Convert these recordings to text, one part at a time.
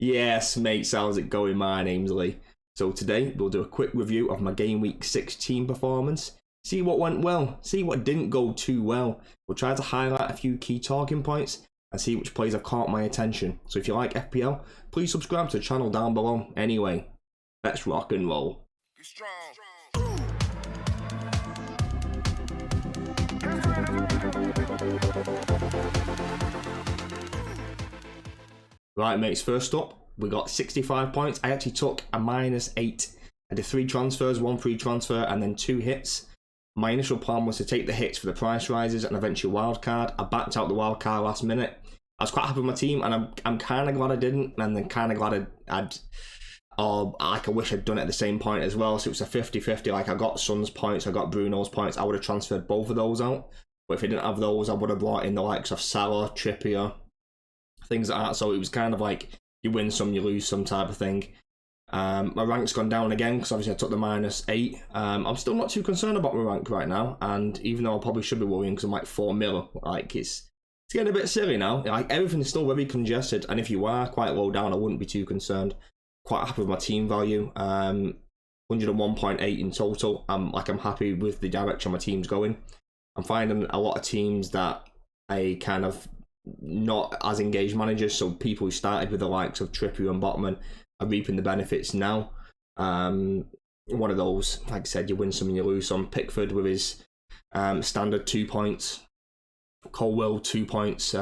Yes, mate, how's it going? My name's Lee. So today we'll do a quick review of my Game Week 16 performance, see what went well, see what didn't go too well. We'll try to highlight a few key talking points and see which plays have caught my attention. So if you like FPL, please subscribe to the channel down below. Anyway, let's rock and roll. Right, mates, first up, we got 65 points. I actually took a -8. I did 3 transfers, 1 free transfer, and then 2 hits. My initial plan was to take the hits for the price rises and eventually wildcard. I backed out the wildcard last minute. I was quite happy with my team, and I'm kind of glad I didn't, and then kind of glad I wish I'd done it at the same point as well. So it was a 50-50. Like, I got Son's points, I got Bruno's points. I would have transferred both of those out. But if I didn't have those, I would have brought in the likes of Salah, Trippier, things like that. So it was kind of like you win some, you lose some type of thing. My rank's gone down again because obviously I took the -8. I'm still not too concerned about my rank right now, and even though I probably should be worrying because I'm like 4 mil, like it's getting a bit silly now. Like, everything is still very congested, and if you are quite low down, I wouldn't be too concerned. Quite happy with my team value. 101.8 in total. I'm happy with the direction my team's going. I'm finding a lot of teams that I kind of not as engaged managers, so people who started with the likes of Trippier and Botman are reaping the benefits now. One of those, like I said, you win some and you lose some. Pickford with his standard 2 points. Colwell 2 points.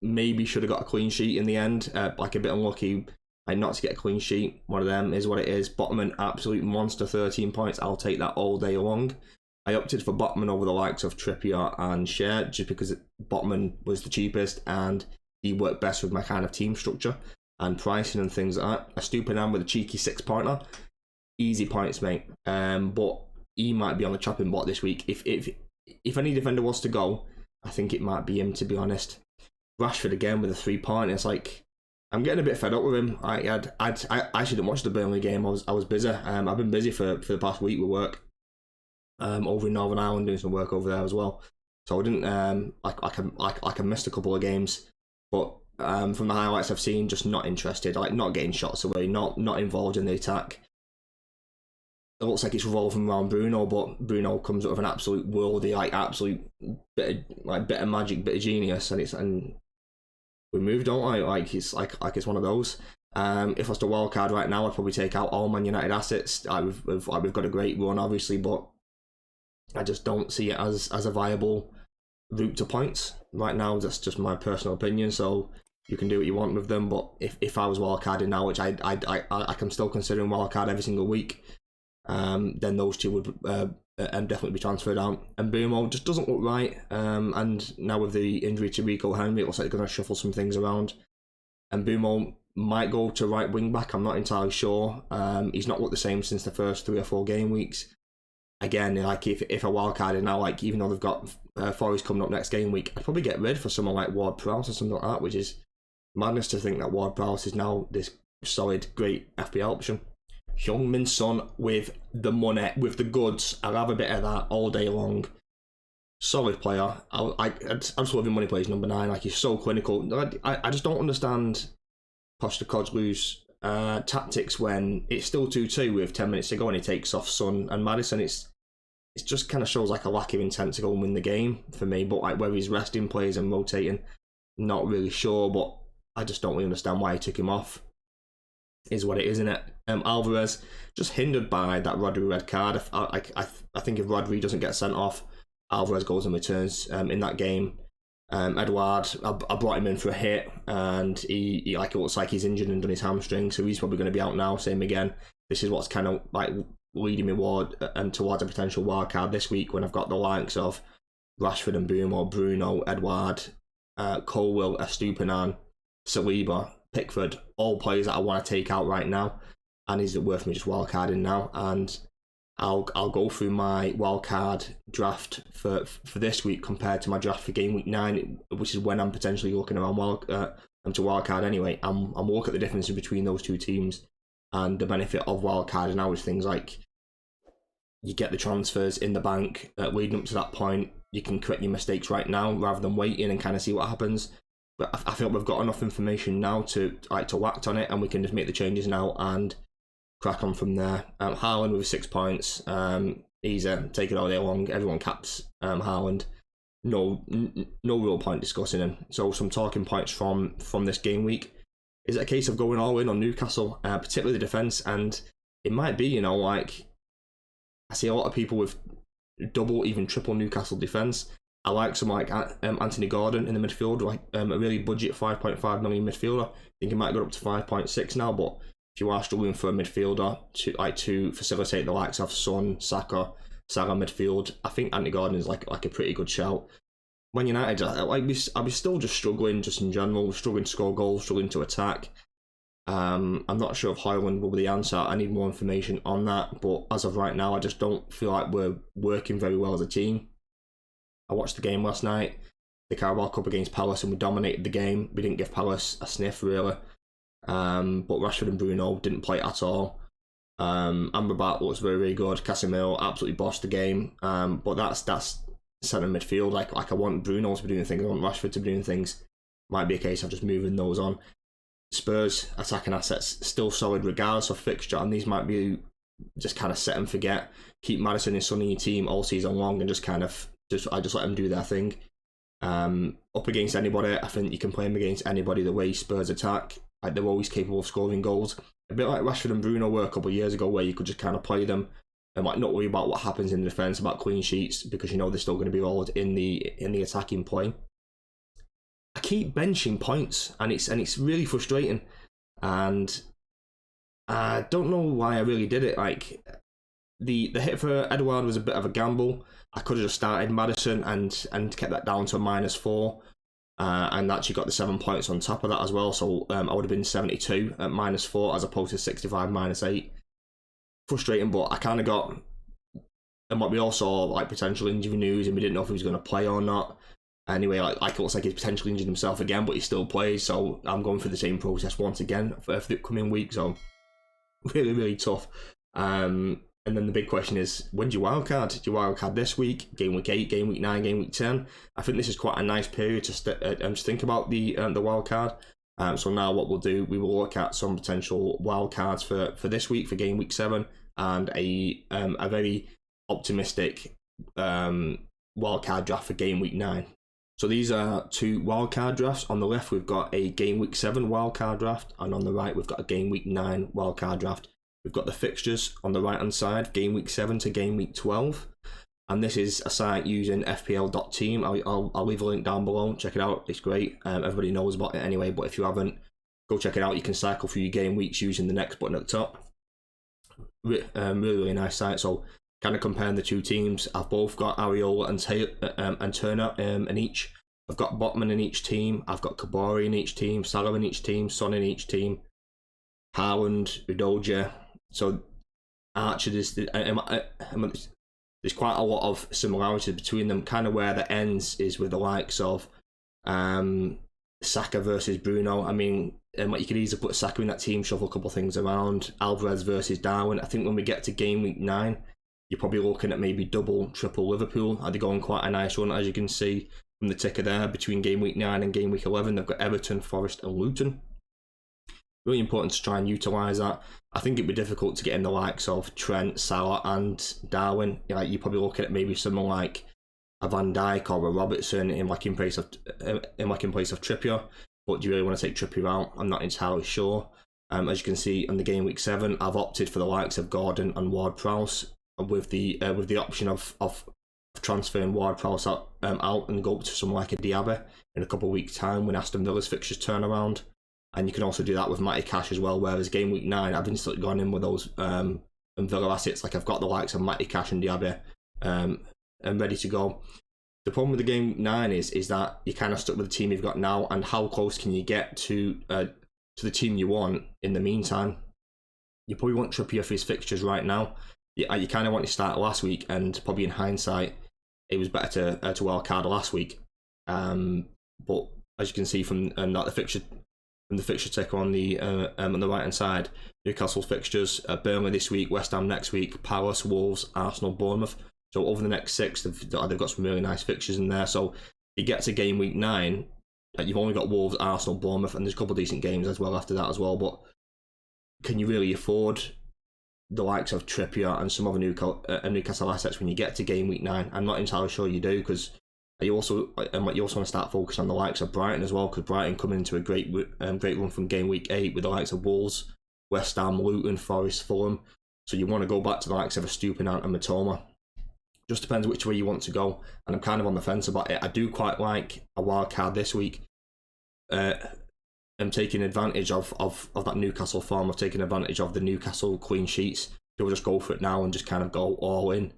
Maybe should have got a clean sheet in the end. Like, a bit unlucky not to get a clean sheet. One of them is what it is. Botman, absolute monster, 13 points. I'll take that all day long. I opted for Botman over the likes of Trippier and Share just because Botman was the cheapest and he worked best with my kind of team structure and pricing and things like that. A Stupinan with a cheeky 6-pointer. Easy points, mate. But he might be on the chopping block this week. If any defender was to go, I think it might be him, to be honest. Rashford again with a 3-pointer. It's like, I'm getting a bit fed up with him. I actually didn't watch the Burnley game. I was busy. I've been busy for the past week with work. Over in Northern Ireland, doing some work over there as well. So I didn't I missed a couple of games, but from the highlights I've seen, just not interested. Like, not getting shots away, not involved in the attack. It looks like it's revolving around Bruno, but Bruno comes up with an absolute worldie, like absolute bit of magic, bit of genius, and we moved on. Like it's one of those. If I was to wildcard right now, I'd probably take out all Man United assets. We've got a great run, obviously, but I just don't see it as a viable route to points right now. That's just my personal opinion. So you can do what you want with them. But if I was wildcarding now, which I'm still considering wildcard every single week, then those two would definitely be transferred out. And Bumo just doesn't look right. And now with the injury to Rico Henry, it looks like they're going to shuffle some things around. And Bumo might go to right wing back. I'm not entirely sure. He's not looked the same since the first 3 or 4 game weeks. Again, like, if I wildcarded now, like, even though they've got Forest coming up next game week, I'd probably get rid for someone like Ward-Prowse or something like that, which is madness to think that Ward-Prowse is now this solid, great FPL option. Heung-min Son with the money, with the goods. I'll have a bit of that all day long. Solid player. I just love him when he plays number 9. Like, he's so clinical. I just don't understand Postecoglou's tactics when it's still 2-2 with 10 minutes to go and he takes off Son and Maddison. It just kind of shows like a lack of intent to go and win the game for me. But like, whether he's resting players and rotating, not really sure. But I just don't really understand why he took him off. Is what it is, isn't it? Alvarez just hindered by that Rodri red card. I think if Rodri doesn't get sent off, Alvarez goes and returns in that game. Edouard, I brought him in for a hit, and he like, it looks like he's injured and done his hamstring, so he's probably going to be out now. Same again. This is what's kind of like leading me towards a potential wildcard this week when I've got the likes of Rashford and Bruno, Edouard, Colwell, Estupinan, Saliba, Pickford, all players that I want to take out right now, and is it worth me just wildcarding now? And I'll go through my wildcard draft for this week compared to my draft for Game Week 9, which is when I'm potentially looking around to wildcard anyway. I'm looking at the differences between those two teams and the benefit of wildcarding now is things like you get the transfers in the bank leading up to that point. You can correct your mistakes right now rather than waiting and kind of see what happens. but I feel we've got enough information now to act on it, and we can just make the changes now and crack on from there. Haaland with 6 points, easy, take it all day long. Everyone caps Haaland. No real point discussing him. So some talking points from this game week. Is it a case of going all in on Newcastle, particularly the defence? And it might be, like, I see a lot of people with double, even triple Newcastle defence. I like some like Anthony Gordon in the midfield, like a really budget 5.5 million midfielder. I think he might go up to 5.6 now, but if you are struggling for a midfielder to facilitate the likes of Son, Saka, Salah midfield, I think Anthony Gordon is like a pretty good shout. Man United, I was still just struggling, just in general, struggling to score goals, struggling to attack. I'm not sure if Højlund will be the answer. I need more information on that, but as of right now, I just don't feel like we're working very well as a team. I watched the game last night, the Carabao Cup against Palace, and we dominated the game. We didn't give Palace a sniff, really. But Rashford and Bruno didn't play at all. Amrabat was very, very good. Casemiro absolutely bossed the game. But that's centre midfield. Like I want Bruno to be doing things. I want Rashford to be doing things. Might be a case of just moving those on. Spurs attacking assets still solid regardless of fixture, and these might be just kind of set and forget. Keep Maddison and Son in your team all season long, and just let them do their thing. Up against anybody, I think you can play them against anybody the way Spurs attack. Like, they're always capable of scoring goals. A bit like Rashford and Bruno were a couple of years ago, where you could just kind of play them and like not worry about what happens in the defence, about clean sheets, because they're still going to be rolled in the attacking play. I keep benching points, and it's really frustrating, and I don't know why I really did it. Like, the hit for Edouard was a bit of a gamble. I could have just started Maddison and kept that down to a -4, and actually got the 7 points on top of that as well. So I would have been 72 at -4 as opposed to 65 -8. Frustrating, but I kind of got, and what we all saw, like, potential injury news, and we didn't know if he was going to play or not. Anyway, like it looks like he's potentially injured himself again, but he still plays. So I'm going through the same process once again for the upcoming week. So really, really tough. And then the big question is, when do you wildcard? Do you wildcard this week, game week 8, game week 9, game week 10? I think this is quite a nice period to think about the wildcard. So now what we'll do, we will look at some potential wildcards for this week, for game week 7, and a very optimistic wildcard draft for game week 9. So these are 2 wildcard drafts. On the left, we've got a game week 7 wildcard draft, and on the right, we've got a game week 9 wildcard draft. We've got the fixtures on the right hand side, game week 7 to game week 12. And this is a site using FPL.team. I'll leave a link down below. Check it out. It's great. Everybody knows about it anyway, but if you haven't, go check it out. You can cycle through your game weeks using the next button at the top. Really, really nice site. So kind of comparing the 2 teams. I've both got Areola and Turner in each. I've got Botman in each team. I've got Kabori in each team. Salah in each team. Son in each team. Haaland, Udoja. So Archer, there's quite a lot of similarities between them. Kind of where that ends is with the likes of Saka versus Bruno. I mean, you could easily put Saka in that team, shuffle a couple of things around. Alvarez versus Darwin. I think when we get to game week 9, you're probably looking at maybe double, triple Liverpool. They're going quite a nice run, as you can see from the ticker there. Between game week 9 and game week 11, they've got Everton, Forest and Luton. Really important to try and utilise that. I think it'd be difficult to get in the likes of Trent, Salah and Darwin. You're probably looking at maybe someone like a Van Dijk or a Robertson in place of Trippier. But do you really want to take Trippier out? I'm not entirely sure. As you can see on the game week 7, I've opted for the likes of Gordon and Ward-Prowse with the option of transferring Ward-Prowse out and go up to someone like a Diaby in a couple of weeks' time when Aston Villa's fixtures turn around. And you can also do that with Matty Cash as well, whereas game week 9, I've instantly gone in with those Villa assets. Like, I've got the likes of Matty Cash and Diaby and ready to go. The problem with the game 9 is that you're kind of stuck with the team you've got now, and how close can you get to the team you want in the meantime? You probably want Trippier for his fixtures right now. You kind of want to start last week, and probably in hindsight, it was better to wildcard last week. But as you can see from the fixture ticker on the right hand side, Newcastle's fixtures: Burnley this week, West Ham next week, Palace, Wolves, Arsenal, Bournemouth. So over the next 6, they've got some really nice fixtures in there. So you get to game week 9, You've only got Wolves, Arsenal, Bournemouth, and there's a couple of decent games as well after that as well. But can you really afford the likes of Trippier and some other Newcastle assets when you get to game week 9? I'm not entirely sure you do, because you also want to start focusing on the likes of Brighton as well, because Brighton coming into a great run from game week 8 with the likes of Wolves, West Ham, Luton, Forest, Fulham. So you want to go back to the likes of a Stupinant and Matoma. Just depends which way you want to go, and I'm kind of on the fence about it. I do quite like a wild card this week. I'm taking advantage of that Newcastle form, of taking advantage of the Newcastle clean sheets. We'll just go for it now and just kind of go all in.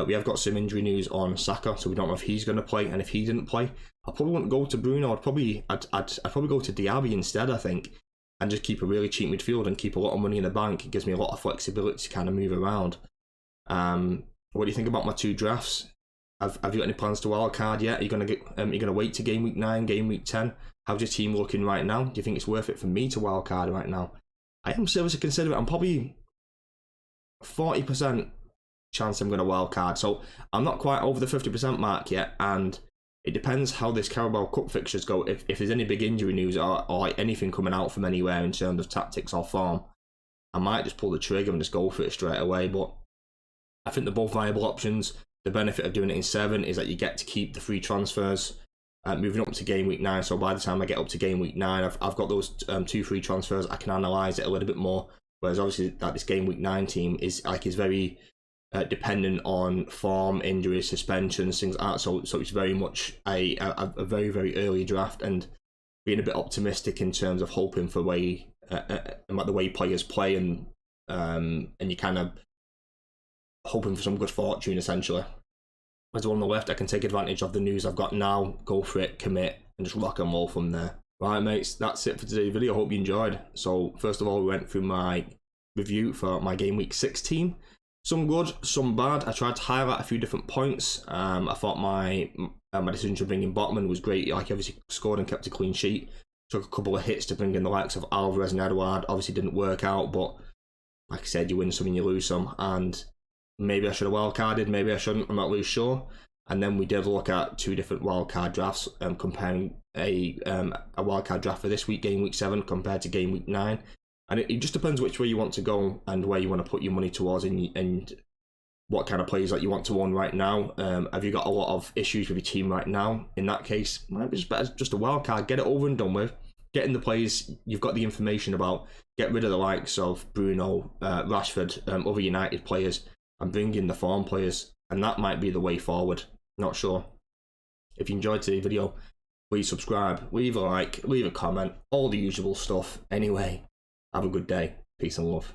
We have got some injury news on Saka, so we don't know if he's going to play, and if he didn't play, I probably wouldn't go to Bruno. I'd probably go to Diaby instead, I think, and just keep a really cheap midfield and keep a lot of money in the bank. It gives me a lot of flexibility to kind of move around. What do you think about my 2 drafts? Have you got any plans to wildcard yet? Are you gonna wait to game week 9, game week 10? How's your team looking right now? Do you think it's worth it for me to wildcard right now? I am seriously considering it. I'm probably 40% chance I'm going to wildcard, so I'm not quite over the 50% mark yet, and it depends how this Carabao Cup fixtures go. If there's any big injury news or like anything coming out from anywhere in terms of tactics or form, I might just pull the trigger and just go for it straight away. But I think they're both viable options. The benefit of doing it in 7 is that you get to keep the free transfers moving up to game week 9. So by the time I get up to game week 9, I've got those 2 free transfers. I can analyse it a little bit more. Whereas obviously that this game week 9 team is very dependent on form, injuries, suspensions, things like that. So it's very much a very, very early draft, and being a bit optimistic in terms of hoping for the way players play, and you kind of hoping for some good fortune essentially. As on the left, I can take advantage of the news I've got now, go for it, commit, and just rock and roll from there. Right, mates, that's it for today's video. Hope you enjoyed. So first of all, we went through my review for my game week 6 team. Some good, some bad. I tried to highlight a few different points. I thought my decision to bring in Botman was great. Like, he obviously scored and kept a clean sheet. Took a couple of hits to bring in the likes of Alvarez and Edouard. Obviously didn't work out, but like I said, you win some and you lose some. And maybe I should have wildcarded, maybe I shouldn't, I'm not really sure. And then we did look at 2 different wildcard drafts, comparing a wildcard draft for this week, game week 7, compared to game week 9. And it just depends which way you want to go and where you want to put your money towards, and what kind of players that you want to own right now. Have you got a lot of issues with your team right now? In that case, might be just better just a wildcard, get it over and done with. Get in the players you've got the information about, get rid of the likes of Bruno, Rashford, other United players, and bring in the form players, and that might be the way forward. Not sure. If you enjoyed today's video, please subscribe, leave a like, leave a comment, all the usual stuff. Anyway, have a good day. Peace and love.